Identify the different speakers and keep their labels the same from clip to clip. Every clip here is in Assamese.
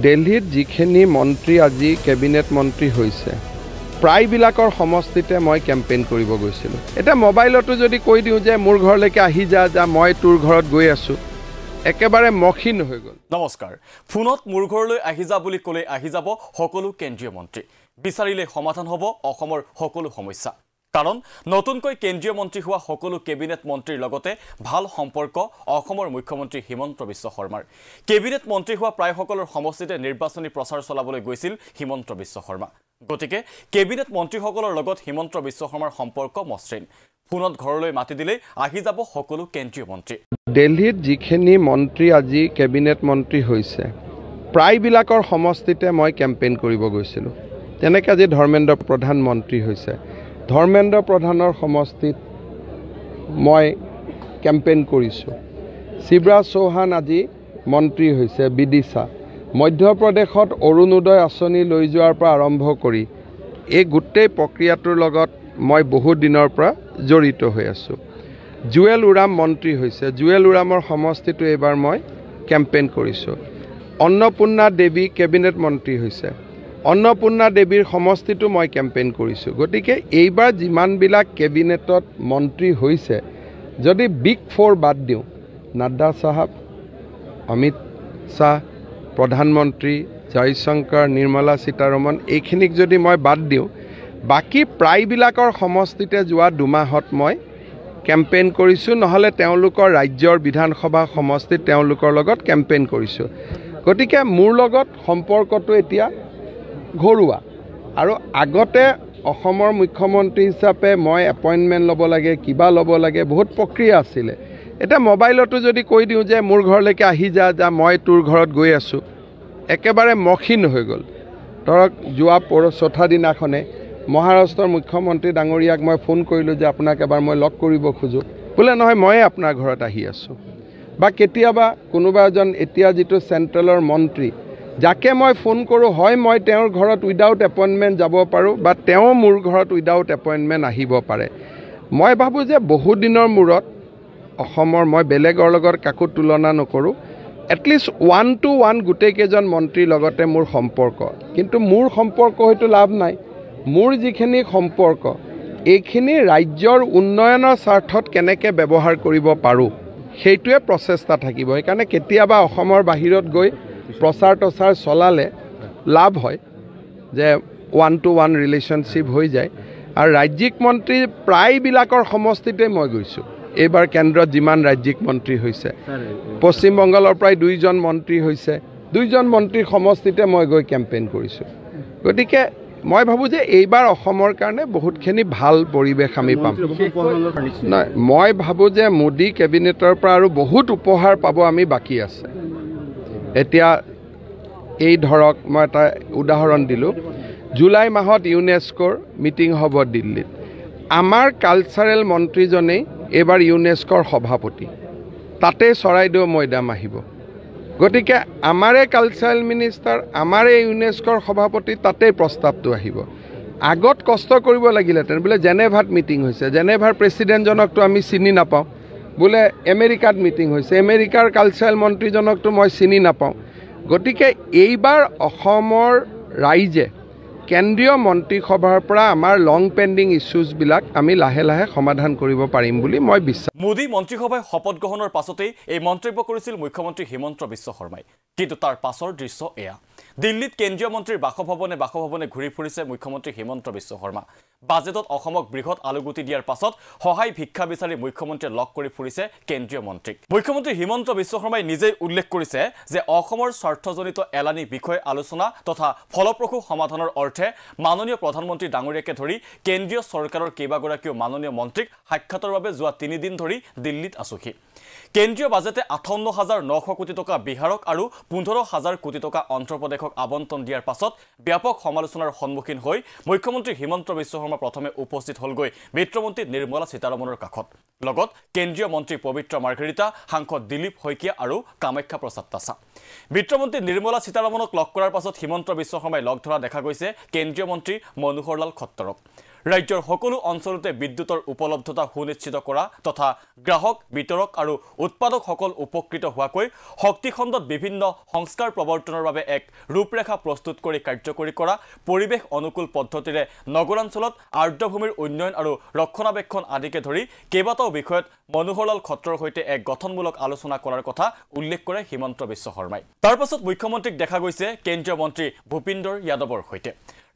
Speaker 1: দিল্লীত যিখিনি মন্ত্ৰী আজি কেবিনেট মন্ত্ৰী হৈছে প্ৰায়বিলাকৰ সমষ্টিতে মই কেম্পেইন কৰিব গৈছিলোঁ। এটা মোবাইলতো যদি কৈ দিওঁ যে মোৰ ঘৰলৈকে আহি যা মই তোৰ ঘৰত গৈ আছোঁ, একেবাৰে মখিন হৈ গ'ল।
Speaker 2: নমস্কাৰ। ফোনত মোৰ ঘৰলৈ আহি যা বুলি ক'লে আহি যাব সকলো কেন্দ্ৰীয় মন্ত্ৰী। বিচাৰিলে সমাধান হ'ব অসমৰ সকলো সমস্যা। কাৰণ নতুনকৈ কেন্দ্ৰীয় মন্ত্ৰী হোৱা সকলো কেবিনেট মন্ত্ৰীৰ লগতে ভাল সম্পৰ্ক অসমৰ মুখ্যমন্ত্ৰী হিমন্ত বিশ্ব শৰ্মাৰ। কেবিনেট মন্ত্ৰী হোৱা প্ৰায় সকলৰ সমষ্টিতে নিৰ্বাচনী প্ৰচাৰ চলাবলৈ গৈছিল হিমন্ত বিশ্ব শৰ্মা। গতিকে কেবিনেট মন্ত্ৰীসকলৰ লগত হিমন্ত বিশ্ব শৰ্মাৰ সম্পৰ্ক মসৃণ। ফোনত ঘৰলৈ মাতি দিলে আহি যাব সকলো কেন্দ্ৰীয় মন্ত্ৰী।
Speaker 1: দিল্লীত যিখিনি মন্ত্ৰী আজি কেবিনেট মন্ত্ৰী হৈছে প্ৰায়বিলাকৰ সমষ্টিতে মই কেম্পেইন কৰিব গৈছিলোঁ। তেনেকৈ আজি ধৰ্মেন্দ্ৰ প্ৰধান মন্ত্ৰী হৈছে, ধৰ্মেন্দ্ৰ প্ৰধানৰ সমষ্টিত মই কেম্পেইন কৰিছোঁ। শিৱৰাজ চৌহান আজি মন্ত্ৰী হৈছে বিদিশা। মধ্যপ্ৰদেশত অৰুণোদয় আঁচনি লৈ যোৱাৰ পৰা আৰম্ভ কৰি এই গোটেই প্ৰক্ৰিয়াটোৰ লগত মই বহুত দিনৰ পৰা জড়িত হৈ আছোঁ। জুৱেল ওৰাম মন্ত্ৰী হৈছে, জুৱেল ওৰামৰ সমষ্টিটো এইবাৰ মই কেম্পেইন কৰিছোঁ। অন্নপূৰ্ণা দেৱী কেবিনেট মন্ত্ৰী হৈছে, অন্নপূৰ্ণা দেৱীৰ সমষ্টিটো মই কেম্পেইন কৰিছোঁ। গতিকে এইবাৰ যিমানবিলাক কেবিনেটত মন্ত্ৰী হৈছে, যদি বিগ ফ'ৰ বাদ দিওঁ, নাড্ডা চাহাব, অমিত শ্বাহ, প্ৰধানমন্ত্ৰী জয়শংকৰ, নিৰ্মলা সীতাৰমণ, এইখিনিক যদি মই বাদ দিওঁ, বাকী প্ৰায়বিলাকৰ সমষ্টিতে যোৱা দুমাহত মই কেম্পেইন কৰিছোঁ, নহ'লে তেওঁলোকৰ ৰাজ্যৰ বিধানসভা সমষ্টিত তেওঁলোকৰ লগত কেম্পেইন কৰিছোঁ। গতিকে মোৰ লগত সম্পৰ্কটো এতিয়া ঘৰুৱা। আৰু আগতে অসমৰ মুখ্যমন্ত্ৰী হিচাপে মই এপইণ্টমেণ্ট ল'ব লাগে, কিবা ল'ব লাগে, বহুত প্ৰক্ৰিয়া আছিলে। এতিয়া মোবাইলতো যদি কৈ দিওঁ যে মোৰ ঘৰলৈকে আহি যা মই তোৰ ঘৰত গৈ আছোঁ, একেবাৰে মখিন হৈ গ'ল। ধৰক যোৱা চৌথা দিনাখনে মহাৰাষ্ট্ৰৰ মুখ্যমন্ত্ৰী ডাঙৰীয়াক মই ফোন কৰিলোঁ যে আপোনাক এবাৰ মই লগ কৰিব খোজোঁ, বোলে নহয় ময়ে আপোনাৰ ঘৰত আহি আছোঁ। বা কেতিয়াবা কোনোবা এজন এতিয়া যিটো চেণ্ট্ৰেলৰ মন্ত্ৰী, যাকে মই ফোন কৰোঁ, হয় মই তেওঁৰ ঘৰত উইদাউট এপইণ্টমেণ্ট যাব পাৰোঁ বা তেওঁ মোৰ ঘৰত উইদাউট এপইণ্টমেণ্ট আহিব পাৰে। মই ভাবোঁ যে বহু দিনৰ মূৰত অসমৰ, মই বেলেগৰ লগত কাকো তুলনা নকৰোঁ, এটলিষ্ট 1-to-1 গোটেইকেইজন মন্ত্ৰীৰ লগতে মোৰ সম্পৰ্ক। কিন্তু মোৰ সম্পৰ্ক হয়তো লাভ নাই। মোৰ যিখিনি সম্পৰ্ক, এইখিনি ৰাজ্যৰ উন্নয়নৰ স্বাৰ্থত কেনেকৈ ব্যৱহাৰ কৰিব পাৰোঁ, সেইটোৱে প্ৰচেষ্টা থাকিব। সেইকাৰণে কেতিয়াবা অসমৰ বাহিৰত গৈ প্ৰচাৰ টচাৰ চলালে লাভ হয় যে 1-to-1 ৰিলেশ্যনশ্বিপ হৈ যায়। আৰু ৰাজ্যিক মন্ত্ৰী প্ৰায়বিলাকৰ সমষ্টিতে মই গৈছোঁ। এইবাৰ কেন্দ্ৰত যিমান ৰাজ্যিক মন্ত্ৰী হৈছে, পশ্চিমবংগলৰ প্ৰায় 2জন মন্ত্ৰী হৈছে, 2জন মন্ত্ৰীৰ সমষ্টিতে মই গৈ কেম্পেইন কৰিছোঁ। গতিকে মই ভাবোঁ যে এইবাৰ অসমৰ কাৰণে বহুতখিনি ভাল পৰিৱেশ আমি পাম। নহয়, মই ভাবোঁ যে মোদী কেবিনেটৰ পৰা আৰু বহুত উপহাৰ পাব আমি বাকী আছে। এতিয়া এই ধৰক মই এটা উদাহৰণ দিলোঁ, জুলাই মাহত ইউনেস্কোৰ মিটিং হ'ব দিল্লীত। আমাৰ কালচাৰেল মন্ত্ৰীজনেই এইবাৰ ইউনেস্কোৰ সভাপতি, তাতে চৰাইদেউ মৈদাম আহিব। গতিকে আমাৰে কালচাৰেল মিনিষ্টাৰ, আমাৰে ইউনেস্কোৰ সভাপতি, তাতেই প্ৰস্তাৱটো আহিব। আগত কষ্ট কৰিব লাগিলেহেঁতেন, বোলে জেনেভাত মিটিং হৈছে, জেনেভাৰ প্ৰেছিডেণ্টজনকতো আমি চিনি নাপাওঁ, বোলে আমেৰিকাত মিটিং হৈছে, আমেৰিকাৰ কালচাৰেল মন্ত্ৰীজনকতো মই চিনি নাপাওঁ। গতিকে এইবাৰ অসমৰ ৰাইজে কেন্দ্ৰীয় মন্ত্ৰীসভাৰ পৰা আমাৰ লং পেণ্ডিং ইছ্যুজবিলাক আমি লাহে লাহে সমাধান কৰিব পাৰিম বুলি মই বিশ্বাস।
Speaker 2: মোদী মন্ত্ৰীসভাই শপত গ্ৰহণৰ পাছতেই এই মন্তব্য কৰিছিল মুখ্যমন্ত্ৰী হিমন্ত বিশ্ব শৰ্মাই। কিন্তু তাৰ পাছৰ দৃশ্য এয়া। দিল্লীত কেন্দ্ৰীয় মন্ত্ৰীৰ বাসভৱনে ঘূৰি ফুৰিছে মুখ্যমন্ত্ৰী হিমন্ত বিশ্ব শৰ্মা। বাজেটত অসমক বৃহৎ আলুগুটি দিয়াৰ পাছত সহায় ভিক্ষা বিচাৰি মুখ্যমন্ত্ৰীয়ে লগ কৰি ফুৰিছে কেন্দ্ৰীয় মন্ত্ৰীক। মুখ্যমন্ত্ৰী হিমন্ত বিশ্ব শৰ্মাই নিজেই উল্লেখ কৰিছে যে অসমৰ স্বাৰ্থজনিত এলানি বিষয় আলোচনা তথা ফলপ্ৰসূ সমাধানৰ অৰ্থে মাননীয় প্ৰধানমন্ত্ৰী ডাঙৰীয়াকে ধৰি কেন্দ্ৰীয় চৰকাৰৰ কেইবাগৰাকীও মাননীয় মন্ত্ৰীক সাক্ষাতৰ বাবে যোৱা 3 দিন ধৰি দিল্লীত আছোহি। কেন্দ্ৰীয় বাজেটে 58,900 কোটি টকা বিহাৰক আৰু 15,000 কোটি টকা অন্ধ্ৰপ্ৰদেশক আবণ্টন দিয়াৰ পাছত ব্যাপক সমালোচনাৰ সন্মুখীন হৈ মুখ্যমন্ত্ৰী হিমন্ত বিশ্ব শৰ্মা প্ৰথমে উপস্থিত হ'লগৈ বিত্তমন্ত্ৰী নিৰ্মলা সীতাৰমণৰ কাষত। লগত কেন্দ্ৰীয় মন্ত্ৰী পবিত্ৰ মাৰ্ঘেৰিটা, সাংসদ দিলীপ শইকীয়া আৰু কামাখ্যা প্ৰসাদ তাছা। বিত্তমন্ত্ৰী নিৰ্মলা সীতাৰমণক লগ কৰাৰ পাছত হিমন্ত বিশ্ব শৰ্মাই লগ ধৰা দেখা গৈছে কেন্দ্ৰীয় মন্ত্ৰী মনোহৰলাল খট্টৰক। ৰাজ্যৰ সকলো অঞ্চলতে বিদ্যুতৰ উপলব্ধতা সুনিশ্চিত কৰা তথা গ্ৰাহক বিতৰক আৰু উৎপাদকসকল উপকৃত হোৱাকৈ শক্তিখণ্ডত বিভিন্ন সংস্কাৰ প্ৰৱৰ্তনৰ বাবে এক ৰূপৰেখা প্ৰস্তুত কৰি কাৰ্যকৰী কৰা পৰিৱেশ অনুকূল পদ্ধতিৰে নগৰাঞ্চলত আৰ্দ্ৰভূমিৰ উন্নয়ন আৰু ৰক্ষণাবেক্ষণ আদিকে ধৰি কেইবাটাও বিষয়ত মনোহৰলাল খট্টৰৰ সৈতে এক গঠনমূলক আলোচনা কৰাৰ কথা উল্লেখ কৰে হিমন্ত বিশ্ব শৰ্মাই তাৰ পাছত মুখ্যমন্ত্ৰীক দেখা গৈছে কেন্দ্ৰীয় মন্ত্ৰী ভূপিন্দৰ যাদৱৰ সৈতে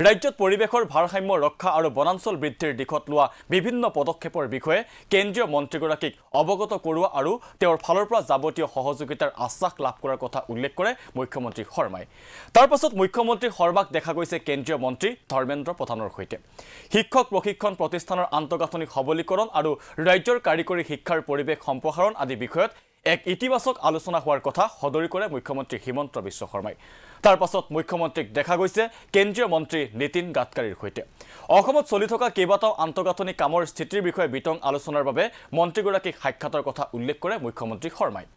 Speaker 2: ৰাজ্যত পৰিৱেশৰ ভাৰসাম্য ৰক্ষা আৰু বনাঞ্চল বৃদ্ধিৰ দিশত লোৱা বিভিন্ন পদক্ষেপৰ বিষয়ে কেন্দ্ৰীয় মন্ত্ৰীগৰাকীক অৱগত কৰোৱা আৰু তেওঁৰ ফালৰ পৰা যাৱতীয় সহযোগিতাৰ আশ্বাস লাভ কৰাৰ কথা উল্লেখ কৰে মুখ্যমন্ত্ৰী শৰ্মাই তাৰ পাছত মুখ্যমন্ত্ৰী শৰ্মাক দেখা গৈছে কেন্দ্ৰীয় মন্ত্ৰী ধৰ্মেন্দ্ৰ প্ৰধানৰ সৈতে শিক্ষক প্ৰশিক্ষণ প্ৰতিষ্ঠানৰ আন্তঃগাঁথনি সবলীকৰণ আৰু ৰাজ্যৰ কাৰিকৰী শিক্ষাৰ পৰিৱেশ সম্প্ৰসাৰণ আদি বিষয়ত এক ইতিবাচক আলোচনা হোৱাৰ কথা সদৰি কৰে মুখ্যমন্ত্ৰী হিমন্ত বিশ্ব শৰ্মাই তাৰ পাছত মুখ্যমন্ত্ৰীক দেখা গৈছে কেন্দ্ৰীয় মন্ত্ৰী নীতিন গাডকাৰীৰ সৈতে অসমত চলি থকা কেইবাটাও আন্তঃগাঁথনি কামৰ স্থিতিৰ বিষয়ে বিতং আলোচনাৰ বাবে মন্ত্ৰীগৰাকীক সাক্ষাতৰ কথা উল্লেখ কৰে মুখ্যমন্ত্ৰী শৰ্মাই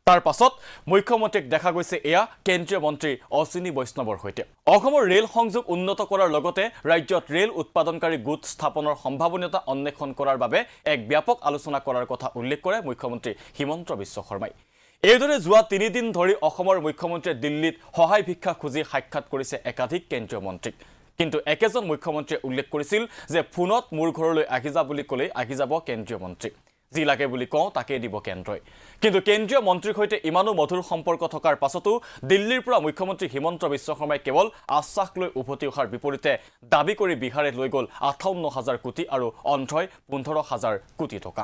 Speaker 2: তাৰ পাছত মুখ্যমন্ত্ৰীক দেখা গৈছে এয়া কেন্দ্ৰীয় মন্ত্ৰী অশ্বিনী বৈষ্ণৱৰ সৈতে অসমৰ ৰেল সংযোগ উন্নত কৰাৰ লগতে ৰাজ্যত ৰেল উৎপাদনকাৰী গোট স্থাপনৰ সম্ভাৱনীয়তা অন্বেষণ কৰাৰ বাবে এক ব্যাপক আলোচনা কৰাৰ কথা উল্লেখ কৰে মুখ্যমন্ত্ৰী হিমন্ত বিশ্ব শৰ্মাই এইদৰে যোৱা 3 দিন ধৰি অসমৰ মুখ্যমন্ত্ৰীয়ে দিল্লীত সহায় ভিক্ষা খুজি সাক্ষাৎ কৰিছে একাধিক কেন্দ্ৰীয় মন্ত্ৰীক কিন্তু একেজন মুখ্যমন্ত্ৰীয়ে উল্লেখ কৰিছিল যে ফোনত মোৰ ঘৰলৈ আহি যা বুলি ক'লে আহি যাব কেন্দ্ৰীয় মন্ত্ৰী যি লাগে বুলি কওঁ তাকে দিব কেন্দ্ৰই কিন্তু কেন্দ্ৰীয় মন্ত্ৰীৰ সৈতে ইমানো মধুৰ সম্পৰ্ক থকাৰ পাছতো দিল্লীৰ পৰা মুখ্যমন্ত্ৰী হিমন্ত বিশ্ব শৰ্মাই কেৱল আশ্বাস লৈ উভতি অহাৰ বিপৰীতে দাবী কৰি বিহাৰে লৈ গ'ল 58,000 কোটি আৰু অন্ধ্ৰই 15,000 কোটি টকা